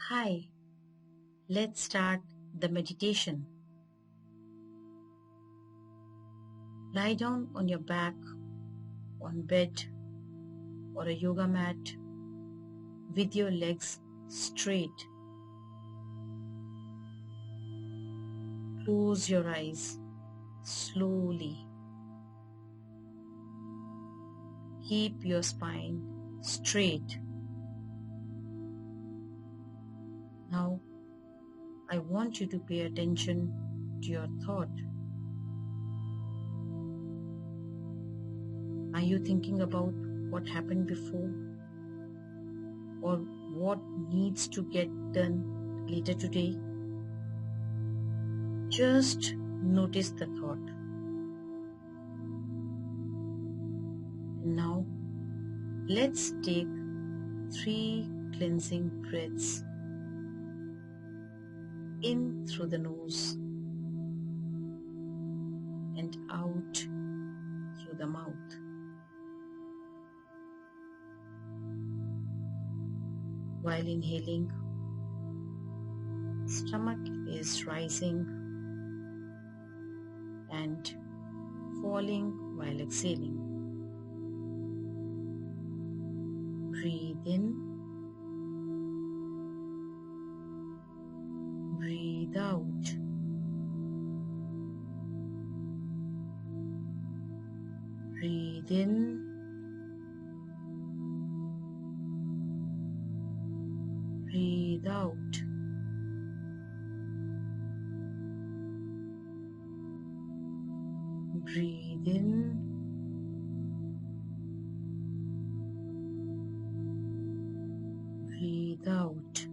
Hi, let's start the meditation. Lie down on your back, on bed or a yoga mat with your legs straight. Close your eyes slowly. Keep your spine straight. Now, I want you to pay attention to your thought. Are you thinking about what happened before? Or what needs to get done later today? Just notice the thought. Now, let's take 3 cleansing breaths in through the nose and out through the mouth. While inhaling, stomach is rising and falling while exhaling. Breathe in, breathe out. Breathe in, breathe out. Breathe in, breathe out.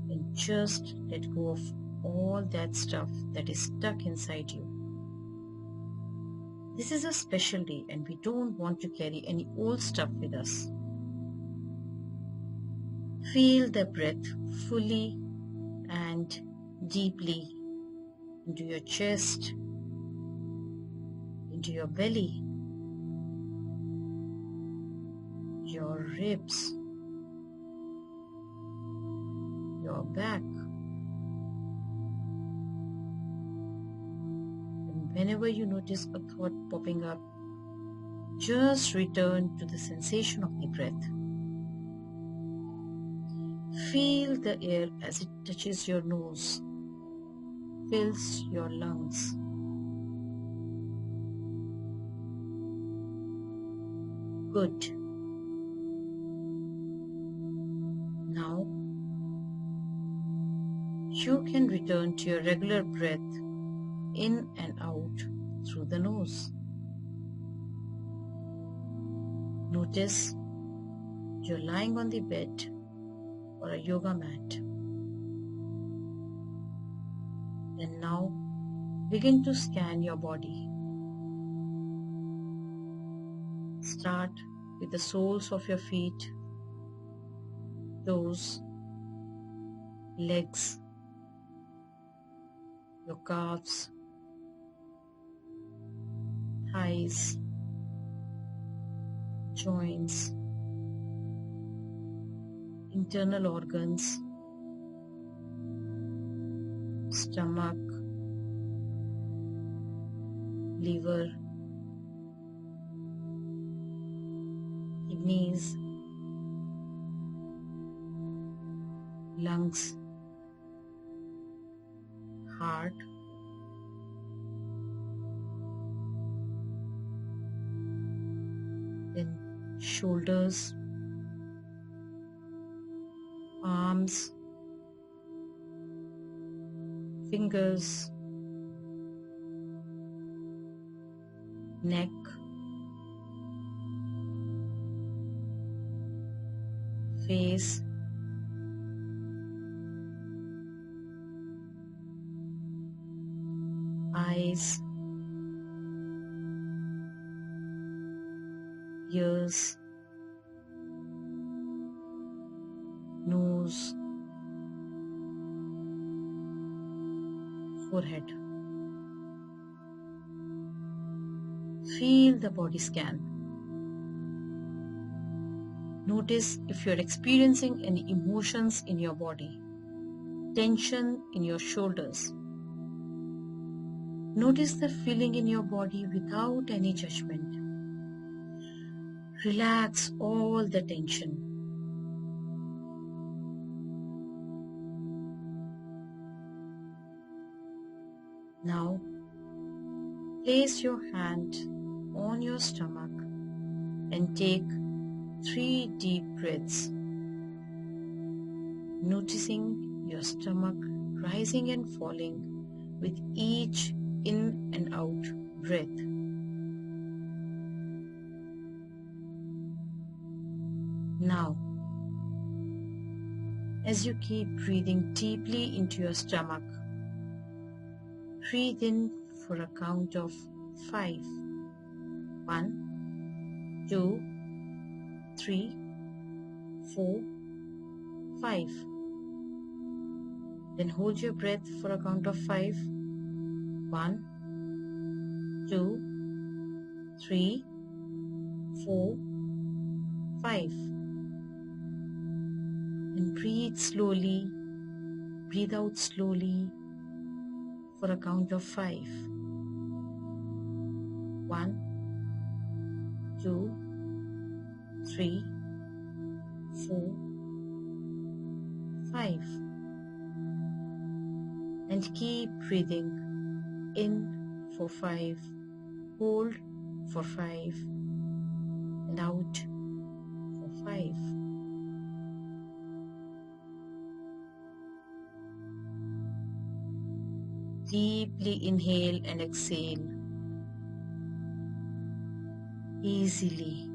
And just let go of all that stuff that is stuck inside you. This is a special day and we don't want to carry any old stuff with us. Feel the breath fully and deeply into your chest, into your belly, your ribs, your back. And whenever you notice a thought popping up, just return to the sensation of the breath. Feel the air as it touches your nose, fills your lungs. Good. Now, you can return to your regular breath in and out through the nose. Notice you're lying on the bed or a yoga mat. And now begin to scan your body. Start with the soles of your feet, toes, legs, your calves, thighs, joints, internal organs, stomach, liver, kidneys, lungs, heart, then shoulders, arms, fingers, neck, face, eyes, ears, nose, forehead. Feel the body scan. Notice if you're experiencing any emotions in your body, tension in your shoulders. Notice the feeling in your body without any judgment. Relax all the tension. Now, place your hand on your stomach and take 3 deep breaths, noticing your stomach rising and falling with each in and out breath. Now, as you keep breathing deeply into your stomach, breathe in for a count of 5. 1, 2, 3, 4, 5. Then hold your breath for a count of 5. 1, 2, 3, 4, 5. And breathe slowly, breathe out slowly for a count of 5. 1, 2, 3, 4, 5. And keep breathing in for 5, hold for 5, and out for 5. Deeply inhale and exhale, easily,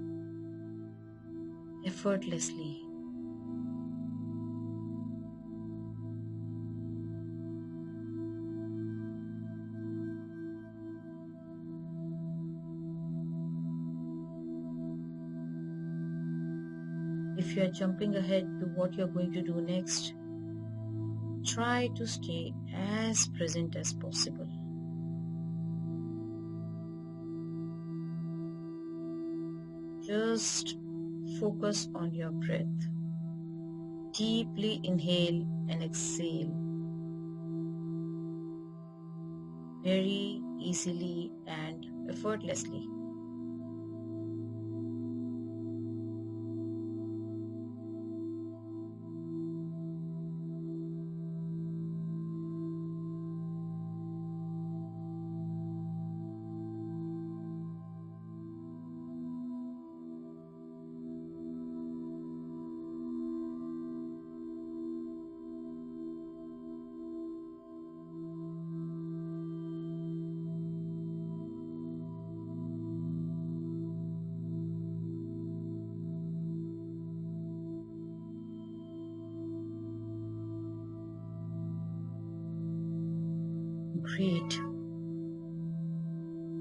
effortlessly. If you are jumping ahead to what you are going to do next, try to stay as present as possible. Just focus on your breath. Deeply inhale and exhale, very easily and effortlessly. Great.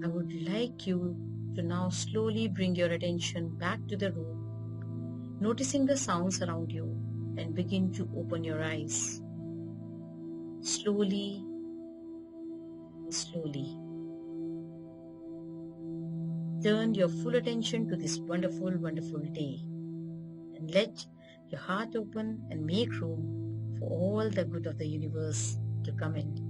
I would like you to now slowly bring your attention back to the room, noticing the sounds around you, and begin to open your eyes. Slowly and slowly. Turn your full attention to this wonderful, wonderful day, and let your heart open and make room for all the good of the universe to come in.